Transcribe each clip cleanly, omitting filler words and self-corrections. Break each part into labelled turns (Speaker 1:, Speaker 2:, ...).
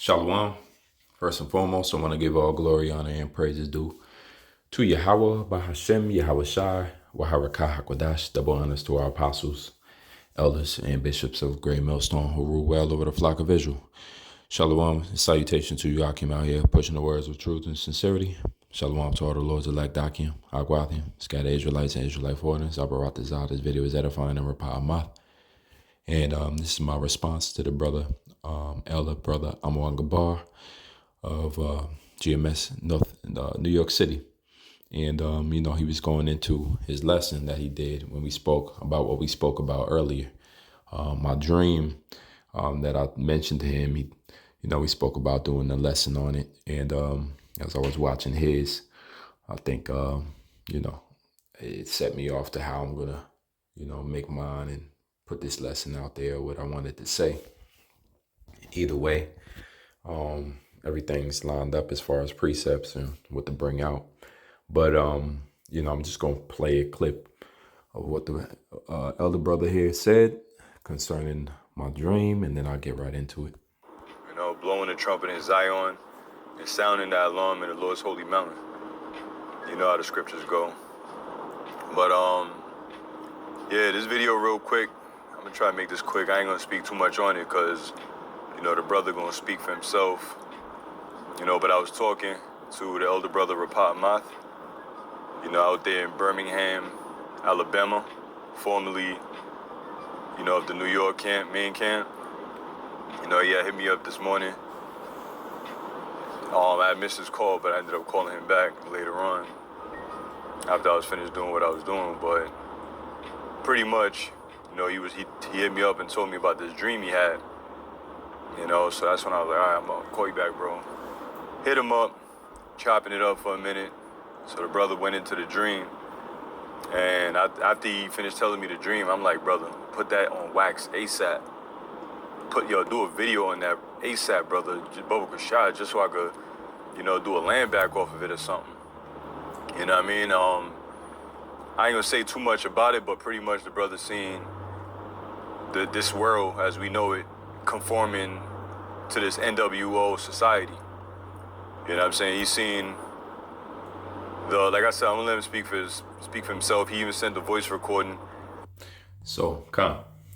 Speaker 1: Shalom. First and foremost, I want to give all glory, honor, and praises due to Yahweh, Bahashem, Yahweh Shai, Waharakah HaKodash. Double honors to our apostles, elders, and bishops of Great Millstone who rule well over the flock of Israel. Shalom and salutation to you, Akim, out here pushing the words of truth and sincerity. Shalom to all the Lord's elect Akim, Agwathim, scattered Israelites and Israelite foreigners. Abaratazah, this video is edifying and Rapa'amath. And this is my response to the brother, elder brother Ahmawan Gabar of GMS North New York City. And, he was going into his lesson that he did when we spoke about what we spoke about earlier. My dream that I mentioned to him, we spoke about doing a lesson on it. And as I was watching his, I think, it set me off to how I'm going to, make mine and put this lesson out there, what I wanted to say. Either way, everything's lined up as far as precepts and what to bring out. But, I'm just going to play a clip of what the elder brother here said concerning my dream, and then I'll get right into it.
Speaker 2: Blowing the trumpet in Zion and sounding that alarm in the Lord's holy mountain. You know how the scriptures go. But, this video real quick. I'm going to try to make this quick. I ain't going to speak too much on it because, the brother going to speak for himself. But I was talking to the elder brother Rapat Math, out there in Birmingham, Alabama, formerly, of the New York main camp. He had hit me up this morning. I had missed his call, but I ended up calling him back later on after I was finished doing what I was doing. But pretty much, he hit me up and told me about this dream he had. So that's when I was like, all right, I'm gonna call you back, bro. Hit him up, chopping it up for a minute. So the brother went into the dream. And after he finished telling me the dream, I'm like, brother, put that on wax ASAP. Do a video on that ASAP, brother, just so I could, do a land back off of it or something. You know what I mean? I ain't gonna say too much about it, but pretty much the brother seen this world as we know it conforming to this NWO society. You know what I'm saying? He's seen like I said, I'm gonna let him speak for himself. He even sent the voice recording.
Speaker 1: So,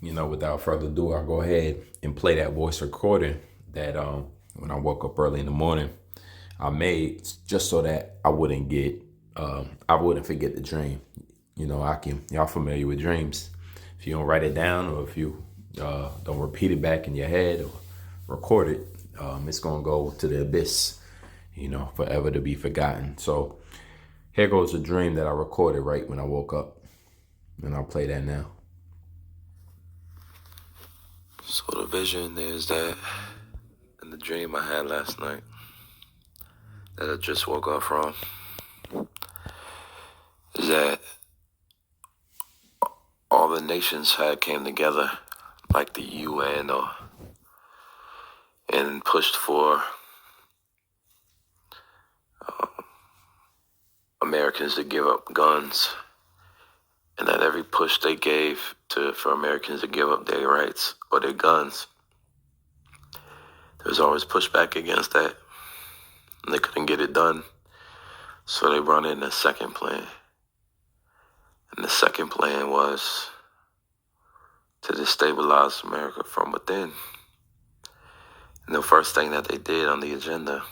Speaker 1: without further ado, I'll go ahead and play that voice recording that when I woke up early in the morning, I made just so that I wouldn't forget the dream. Y'all familiar with dreams. If you don't write it down or if you don't repeat it back in your head or record it, it's going to go to the abyss, forever to be forgotten. So here goes a dream that I recorded right when I woke up, and I'll play that now.
Speaker 3: So the vision is that in the dream I had last night that I just woke up from is that all the nations had came together like the UN and pushed for Americans to give up guns, and that every push they gave for Americans to give up their rights or their guns, there was always pushback against that, and they couldn't get it done. So they brought in a second plan. And the second plan was to destabilize America from within. And the first thing that they did on the agenda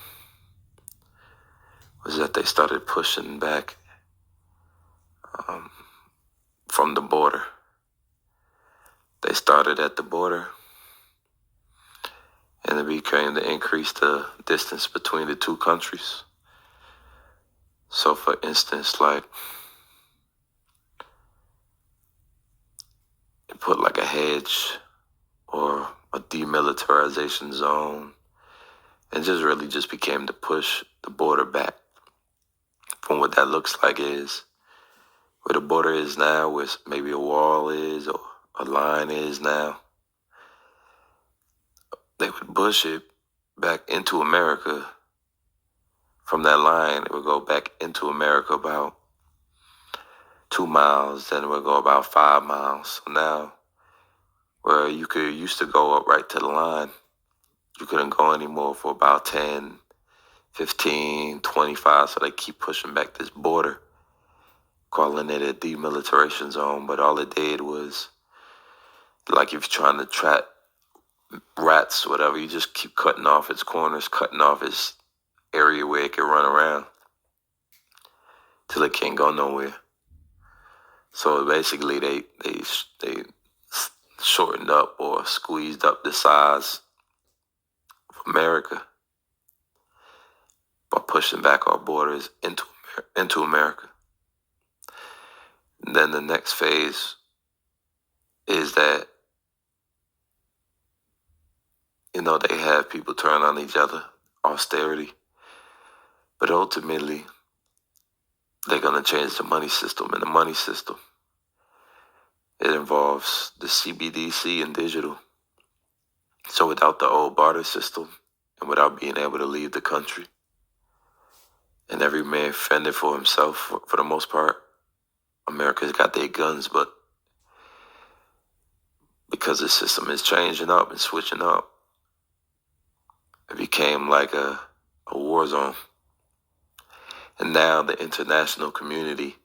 Speaker 3: was that they started pushing back from the border. They started at the border, and it became to increase the distance between the two countries. So for instance, like, it put like a hedge or a demilitarization zone, and just really just became to push the border back from what that looks like is where the border is now, where maybe a wall is or a line is now. They would push it back into America. From that line, it would go back into America about 2 miles, then it would go about 5 miles. So now, where you used to go up right to the line, You couldn't go anymore for about 10, 15, 25. So they keep pushing back this border, calling it a demilitarization zone. But all it did was, like if you're trying to trap rats, whatever, you just keep cutting off its corners, cutting off its area where it can run around till it can't go nowhere. So basically, they shortened up or squeezed up the size of America by pushing back our borders into America. And then the next phase is that, they have people turn on each other, austerity, but ultimately they're going to change the money system. And the money system, it involves the CBDC and digital. So without the old barter system and without being able to leave the country, and every man fending for himself for the most part, America's got their guns, but because the system is changing up and switching up, it became like a war zone. And now the international community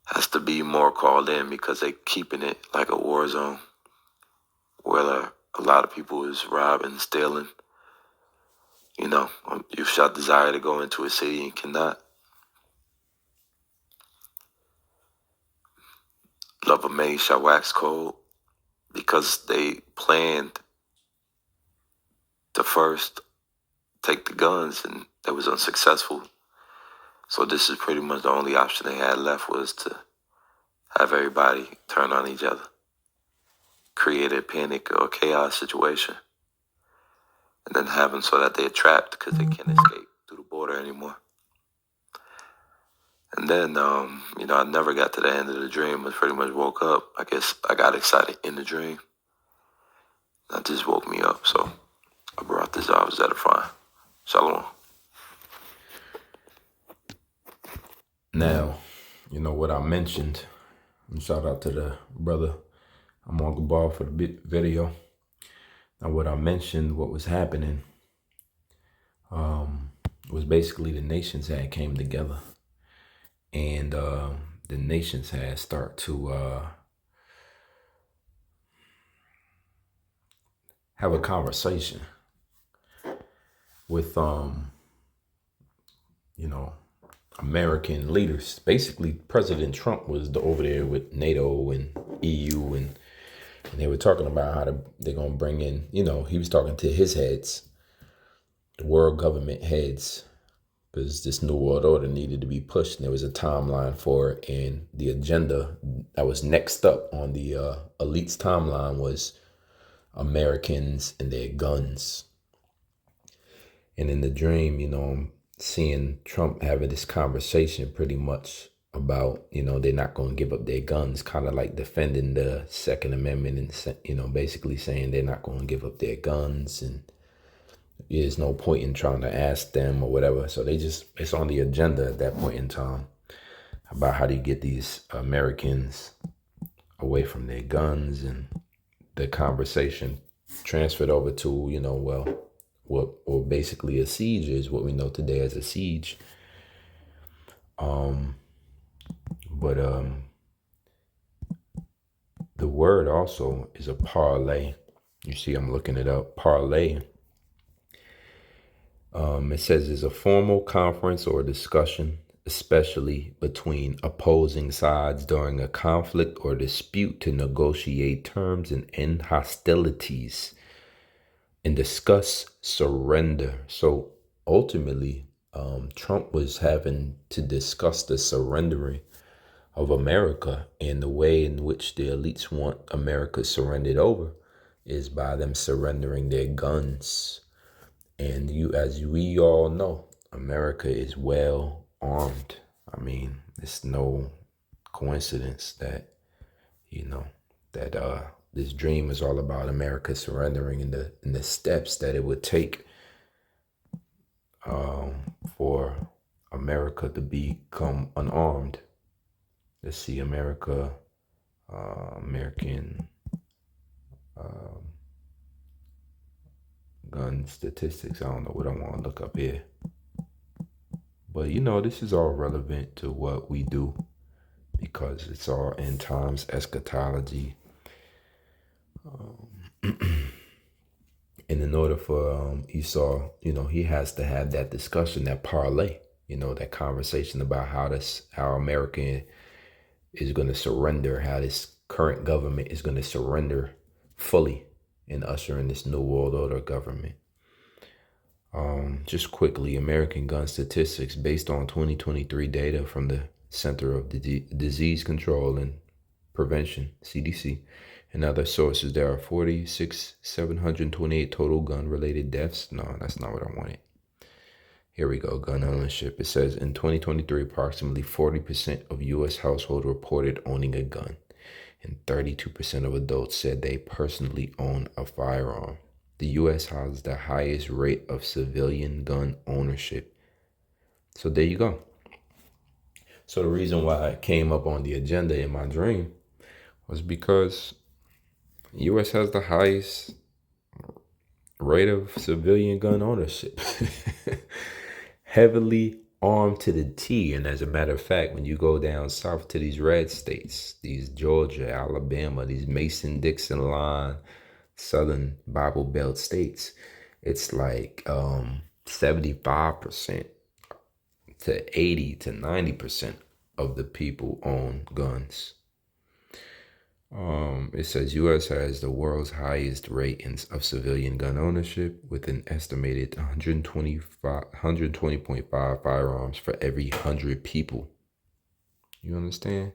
Speaker 3: has to be more called in because they're keeping it like a war zone where a lot of people is robbing, stealing. You shall desire to go into a city and cannot. Love of many shall wax cold because they planned to first take the guns and that was unsuccessful. So this is pretty much the only option they had left, was to have everybody turn on each other, create a panic or chaos situation, and then have them so that they're trapped because they can't escape through the border anymore. And then, I never got to the end of the dream. I pretty much woke up. I guess I got excited in the dream. That just woke me up. So I brought this out. Was edifying. Shalom.
Speaker 1: Now, what I mentioned, and shout out to the brother Gabar for the video. Now, what I mentioned, what was happening, was basically the nations had came together, and the nations had start to have a conversation with American leaders. Basically, President Trump was over there with NATO and EU, and they were talking about how they're going to bring in, he was talking to his heads, the world government heads, because this new world order needed to be pushed, and there was a timeline for it. And the agenda that was next up on the elite's timeline was Americans and their guns. And in the dream, I'm seeing Trump having this conversation pretty much about, they're not going to give up their guns, kind of like defending the Second Amendment and, basically saying they're not going to give up their guns and there's no point in trying to ask them or whatever. So it's on the agenda at that point in time about how do you get these Americans away from their guns, and the conversation transferred over to, what basically a siege is, what we know today as a siege. But the word also is a parlay. You see, I'm looking it up. Parlay. It says it's a formal conference or discussion, especially between opposing sides during a conflict or dispute, to negotiate terms and end hostilities and discuss surrender. So ultimately, Trump was having to discuss the surrendering of America, and the way in which the elites want America surrendered over is by them surrendering their guns. And as we all know, America is well armed. I mean, it's no coincidence that, this dream is all about America surrendering in the steps that it would take for America to become unarmed. Let's see, American gun statistics. I don't know what I want to look up here. But this is all relevant to what we do because it's all end times eschatology. And in order for Esau, he has to have that discussion, that parlay, that conversation about how America is going to surrender, how this current government is going to surrender fully and usher in this new world order government. Just quickly, American gun statistics based on 2023 data from the Center of Disease Control and Prevention, CDC, and other sources. There are 46,728 total gun-related deaths. No, that's not what I wanted. Here we go, gun ownership. It says in 2023, approximately 40% of U.S. households reported owning a gun, and 32% of adults said they personally own a firearm. The U.S. has the highest rate of civilian gun ownership. So there you go. So the reason why it came up on the agenda in my dream was because the U.S. has the highest rate of civilian gun ownership. Heavily armed to the T. And as a matter of fact, when you go down south to these red states, these Georgia, Alabama, these Mason-Dixon line, Southern Bible Belt states, it's like 75% to 80 to 90% of the people own guns. It says U.S. has the world's highest rate of civilian gun ownership with an estimated 120.5 firearms for every 100 people. You understand?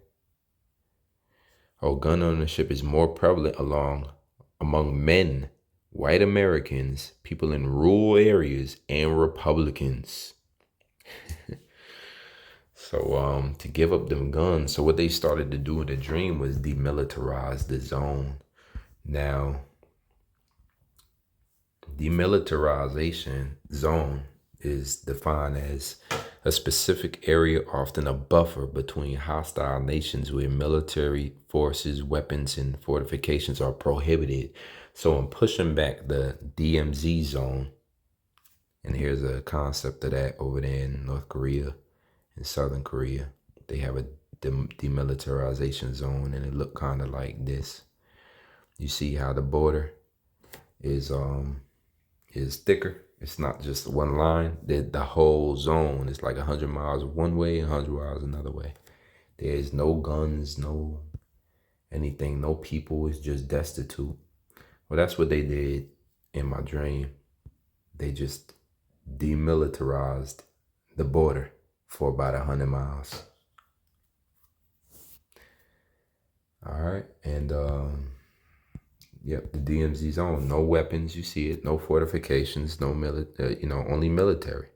Speaker 1: Gun ownership is more prevalent among men, white Americans, people in rural areas, and Republicans. So to give up them guns, so what they started to do in the dream was demilitarize the zone. Now, demilitarization zone is defined as a specific area, often a buffer between hostile nations where military forces, weapons, and fortifications are prohibited. So I'm pushing back the DMZ zone. And here's a concept of that over there in North Korea. In Southern Korea, they have a demilitarization zone, and it look kind of like this. You see how the border is thicker. It's not just one line. The whole zone is like 100 miles one way, 100 miles another way. There's no guns, no anything, no people. It's just destitute. Well, that's what they did in my dream. They just demilitarized the border for about 100 miles. All right. And, yep, the DMZ zone, no weapons, you see it, no fortifications, no only military.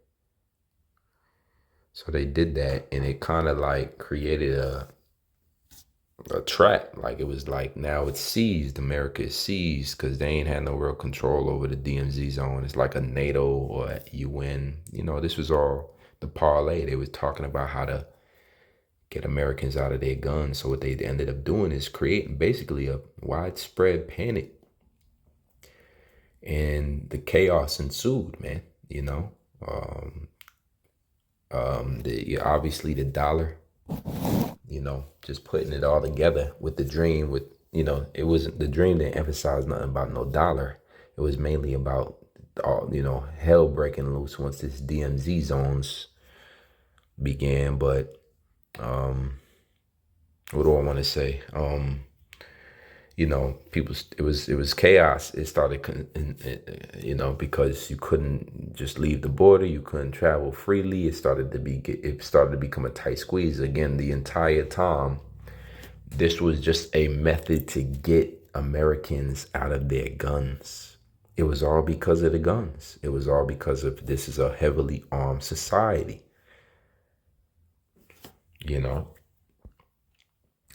Speaker 1: So they did that, and it kind of like created a trap. Like it was like, now it's seized, America is seized, because they ain't had no real control over the DMZ zone. It's like a NATO or UN, this was all the parlay. They was talking about how to get Americans out of their guns. So what they ended up doing is creating basically a widespread panic, and the chaos ensued, man. Obviously the dollar, just putting it all together with the dream. With it wasn't, the dream didn't emphasize nothing about no dollar. It was mainly about all hell breaking loose once this DMZ zones began. But what do I want to say? People, it was chaos. It started, because you couldn't just leave the border, you couldn't travel freely. It started to become a tight squeeze again. The entire time, this was just a method to get Americans out of their guns. It was all because of the guns. It was all because of, this is a heavily armed society.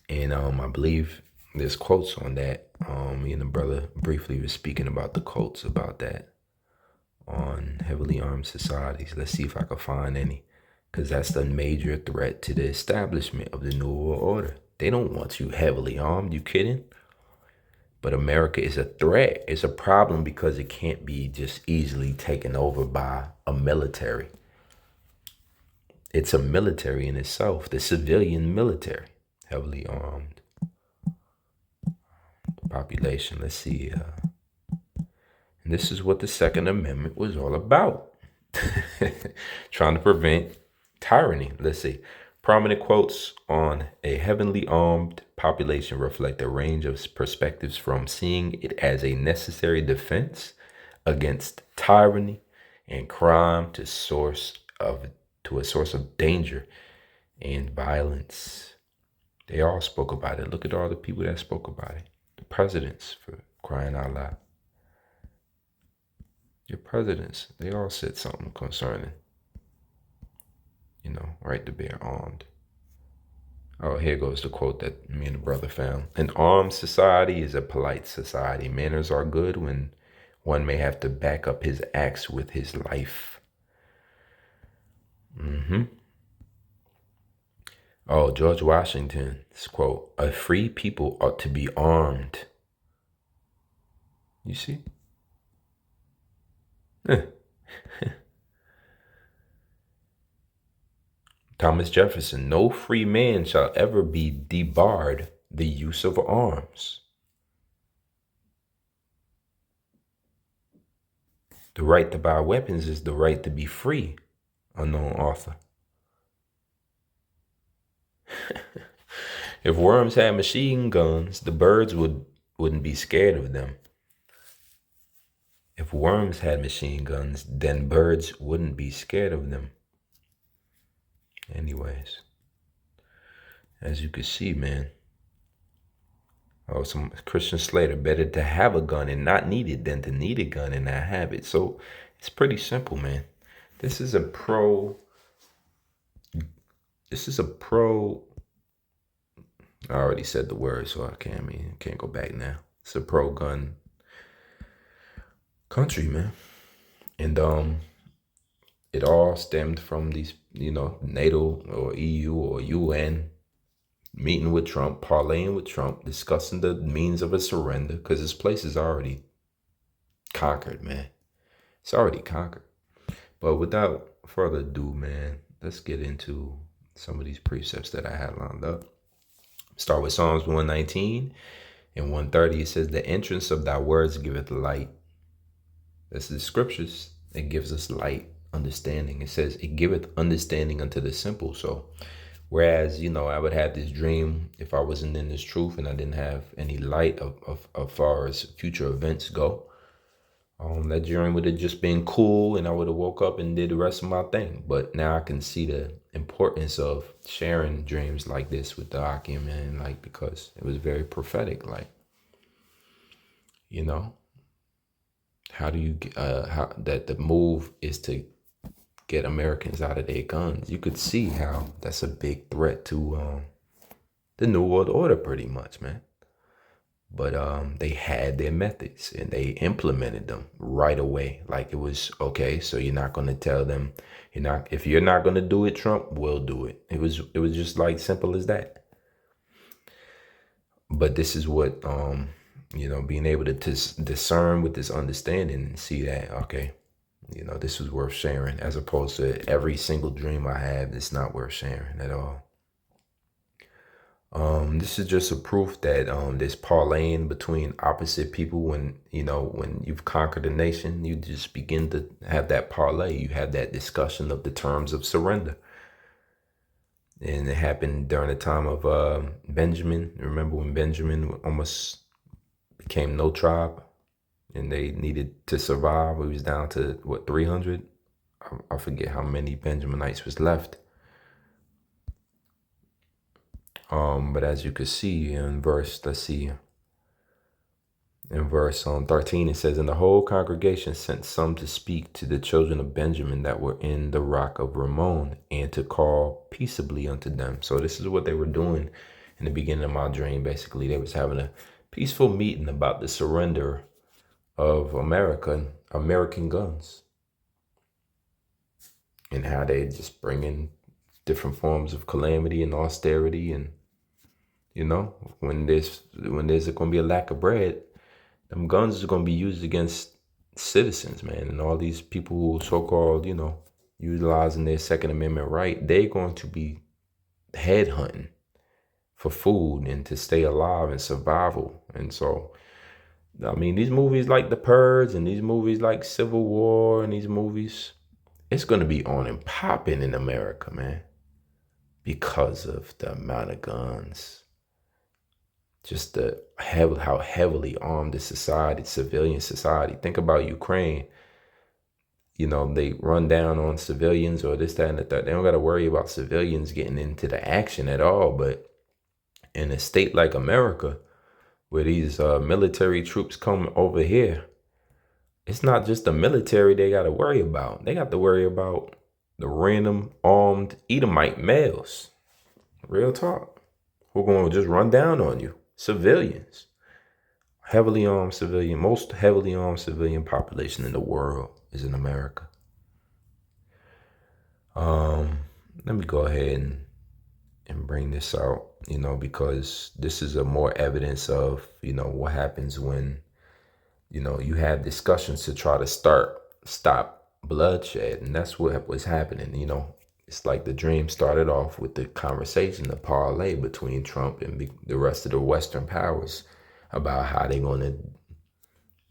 Speaker 1: And I believe there's quotes on that. Me and the brother briefly was speaking about the quotes about that on heavily armed societies. Let's see if I can find any, because that's the major threat to the establishment of the New World Order. They don't want you heavily armed. You kidding? But America is a threat. It's a problem because it can't be just easily taken over by a military. It's a military in itself, the civilian military, heavily armed population. Let's see. And this is what the Second Amendment was all about. Trying to prevent tyranny. Let's see. Prominent quotes on a heavily armed population reflect a range of perspectives from seeing it as a necessary defense against tyranny and crime to a source of danger and violence. They all spoke about it. Look at all the people that spoke about it. The presidents, for crying out loud. Your presidents, they all said something concerning, right to bear armed. Oh, here goes the quote that me and the brother found. An armed society is a polite society. Manners are good when one may have to back up his acts with his life. Oh, George Washington's quote, a free people ought to be armed. You see? Thomas Jefferson, no free man shall ever be debarred the use of arms. The right to buy weapons is the right to be free, unknown author. If worms had machine guns, the birds wouldn't be scared of them. If worms had machine guns, then birds wouldn't be scared of them. Anyways, as you can see, man. Oh, some Christian Slater, better to have a gun and not need it than to need a gun and not have it. So it's pretty simple, man. This is a pro. I already said the word, so I can't go back now. It's a pro-gun country, man. And it all stemmed from these, NATO or EU or UN meeting with Trump, parlaying with Trump, discussing the means of a surrender, because this place is already conquered, man. It's already conquered. But without further ado, man, let's get into some of these precepts that I had lined up. Start with Psalms 119 and 130. It says, the entrance of thy words giveth light. That's the scriptures. It gives us light, understanding. It says, it giveth understanding unto the simple. So whereas, I would have this dream if I wasn't in this truth and I didn't have any light of far as future events go. That dream would have just been cool and I would have woke up and did the rest of my thing. But now I can see the importance of sharing dreams like this with the Akim, man, because it was very prophetic, how do you how that the move is to get Americans out of their guns. You could see how that's a big threat to the New World Order, pretty much, man. But they had their methods and they implemented them right away. Like it was, okay, so you're not going to tell them, if you're not going to do it, Trump will do it. It was just like simple as that. But this is what, being able to discern with this understanding and see that, okay, this was worth sharing, as opposed to every single dream I have, it's not worth sharing at all. This is just a proof that there's parlaying between opposite people. When you've conquered a nation, you just begin to have that parlay. You have that discussion of the terms of surrender. And it happened during the time of Benjamin. Remember when Benjamin almost became no tribe and they needed to survive? We was down to, 300? I forget how many Benjaminites was left. But as you can see in verse 13, it says, and the whole congregation sent some to speak to the children of Benjamin that were in the rock of Ramon, and to call peaceably unto them. So this is what they were doing in the beginning of my dream. Basically, they was having a peaceful meeting about the surrender of American guns, and how they just bring in different forms of calamity and austerity. And when there's going to be a lack of bread, them guns are going to be used against citizens, man. And all these people who so-called, utilizing their Second Amendment right, they're going to be headhunting for food and to stay alive and survival. And so, I mean, these movies like The Purge and these movies like Civil War and these movies, it's going to be on and popping in America, man, because of the amount of guns. Just how heavily armed the society, civilian society. Think about Ukraine. They run down on civilians or this, that, and the third. They don't got to worry about civilians getting into the action at all. But in a state like America, where these military troops come over here, it's not just the military they got to worry about. They got to worry about the random armed Edomite males. Real talk. Who going to just run down on you? Civilians. Heavily armed civilian, most heavily armed civilian population in the world is in America. Let me go ahead and bring this out, because this is a more evidence of, what happens when, you have discussions to try to stop bloodshed. And that's what was happening. It's like the dream started off with the conversation, the parlay between Trump and the rest of the Western powers about how they're going to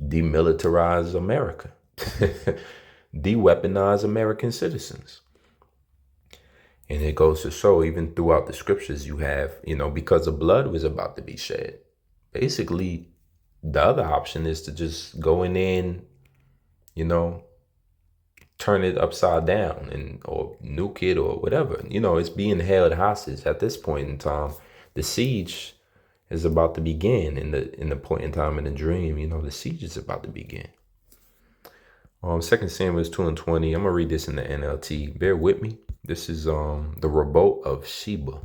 Speaker 1: demilitarize America, de-weaponize American citizens. And it goes to show, even throughout the scriptures, you have, because the blood was about to be shed. Basically, the other option is to just go in there and, turn it upside down or nuke it or whatever. It's being held hostage at this point in time. The siege is about to begin in the point in time in the dream. The siege is about to begin. 2 Samuel 2:20. I'm gonna read this in the NLT. Bear with me. This is the revolt of Sheba.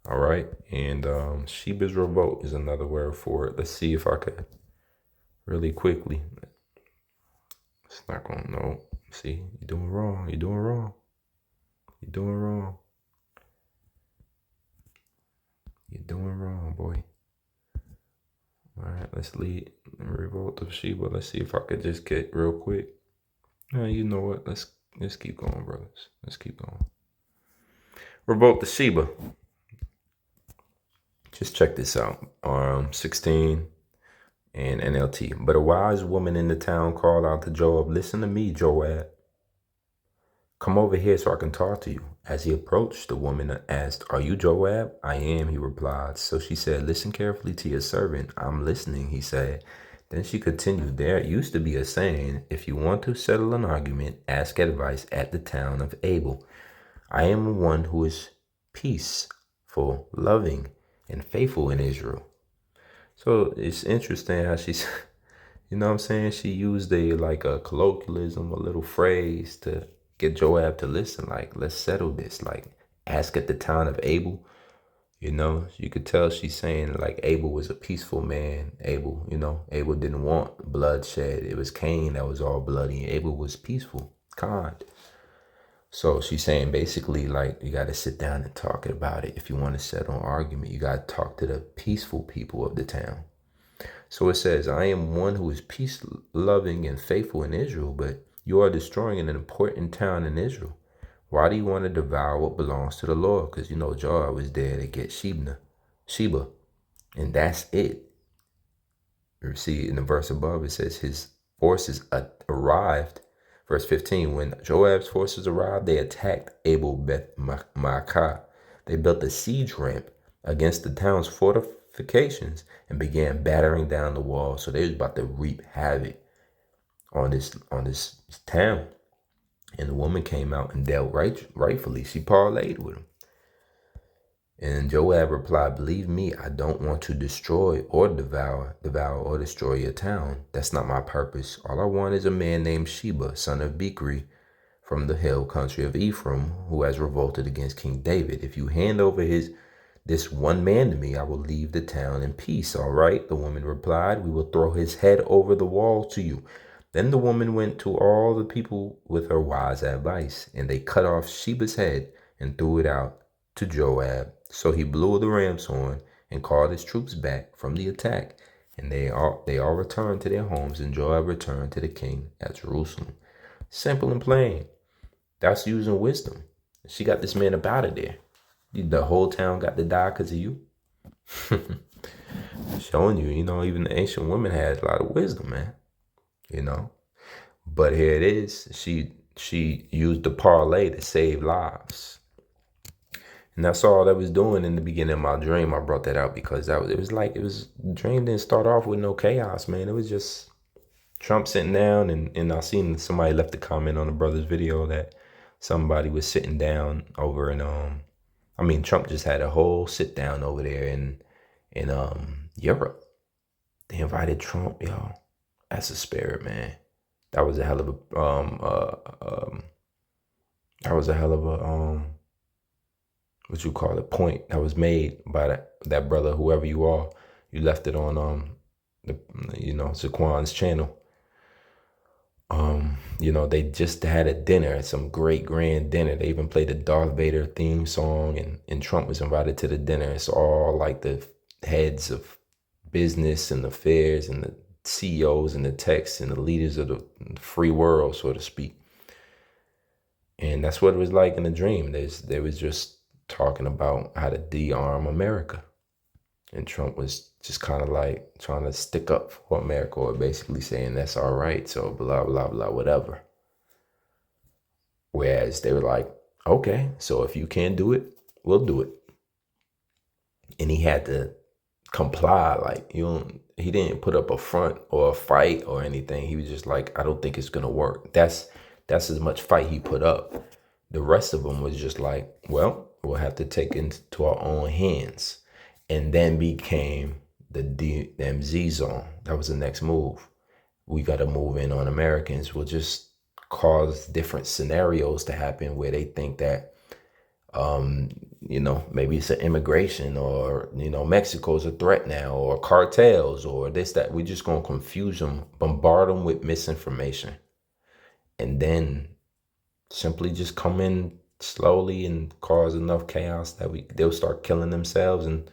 Speaker 1: All right, and Sheba's revolt is another word for it. Let's see if I could really quickly. It's not gonna know. See, you're doing wrong. You're doing wrong. You're doing wrong. You're doing wrong, boy. All right, let's lead revolt of Sheba. Let's see if I could just get real quick. You know what? Let's keep going, brothers. Let's keep going. Revolt of Sheba. Just check this out. 16 and NLT. But a wise woman in the town called out to Joab, "Listen to me, Joab. Come over here so I can talk to you." As he approached, the woman asked, "Are you Joab?" "I am," he replied. So she said, "Listen carefully to your servant." "I'm listening," he said. Then she continued, "There used to be a saying, if you want to settle an argument, ask advice at the town of Abel. I am one who is peaceful, loving, and faithful in Israel." So it's interesting how she's, she used a colloquialism, a little phrase to get Joab to listen, like, let's settle this, like, ask at the town of Abel. You could tell she's saying like Abel was a peaceful man. Abel didn't want bloodshed. It was Cain that was all bloody. Abel was peaceful, kind. So she's saying basically like you got to sit down and talk about it. If you want to settle an argument, you got to talk to the peaceful people of the town. So it says, "I am one who is peace loving and faithful in Israel, but you are destroying an important town in Israel. Why do you want to devour what belongs to the Lord?" Because Joab was there to get Sheba, and that's it. You see in the verse above, it says his forces arrived. Verse 15, when Joab's forces arrived, they attacked Abel Beth Maacah. They built a siege ramp against the town's fortifications and began battering down the walls. So they was about to reap havoc on this town. And the woman came out and dealt rightfully. She parlayed with him. And Joab replied, "Believe me, I don't want to destroy or devour or destroy your town. That's not my purpose. All I want is a man named Sheba, son of Bichri, from the hill country of Ephraim, who has revolted against King David. If you hand over this one man to me, I will leave the town in peace." "All right," the woman replied, "we will throw his head over the wall to you." Then the woman went to all the people with her wise advice, and they cut off Sheba's head and threw it out to Joab. So he blew the ram's horn and called his troops back from the attack, And they all returned to their homes, and Joab returned to the king at Jerusalem. Simple and plain. That's using wisdom. She got this man up out of there. The whole town got to die because of you. Showing you, even the ancient women had a lot of wisdom, man. But here it is. She used the parlay to save lives. And that's all that was doing in the beginning of my dream. I brought that out because the dream didn't start off with no chaos, man. It was just Trump sitting down, and I seen somebody left a comment on the brother's video that somebody was sitting down over in Trump just had a whole sit down over there in Europe. They invited Trump, yo. That's a spirit, man. That was a hell of a what you call it, point that was made by that brother, whoever you are. You left it on Zaquan's channel. They just had a dinner, some great grand dinner. They even played the Darth Vader theme song, and Trump was invited to the dinner. It's all like the heads of business and affairs and the CEOs and the techs and the leaders of the free world, so to speak. And that's what it was like in the dream. They was just talking about how to de-arm America. And Trump was just kind of like trying to stick up for America, or basically saying that's all right, so blah, blah, blah, whatever. Whereas they were like, okay, so if you can't do it, we'll do it. And he had to comply. Like, he didn't put up a front or a fight or anything. He was just like, I don't think it's going to work. That's as much fight he put up. The rest of them was just like, well, we'll have to take it into our own hands. And then became the DMZ zone. That was the next move. We got to move in on Americans. We'll just cause different scenarios to happen where they think that, maybe it's an immigration, or, Mexico's a threat now, or cartels, or this, that. We're just going to confuse them, bombard them with misinformation. And then simply just come in slowly and cause enough chaos that they'll start killing themselves, and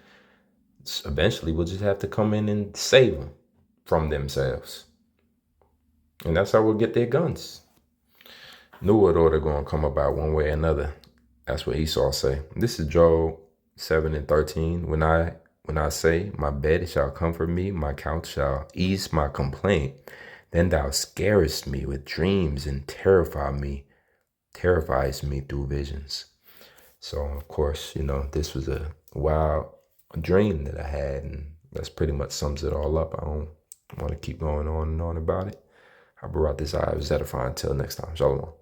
Speaker 1: eventually we'll just have to come in and save them from themselves. And that's how we'll get their guns. New World Order going to come about one way or another. That's what Esau say. This is Job 7:13. When I say, my bed shall comfort me, my couch shall ease my complaint, then thou scarest me with dreams and terrifies me through visions. So, of course, this was a wild dream that I had, and that's pretty much sums it all up. I don't want to keep going on and on about it. I brought this out. It was edifying. Until next time. Shalom.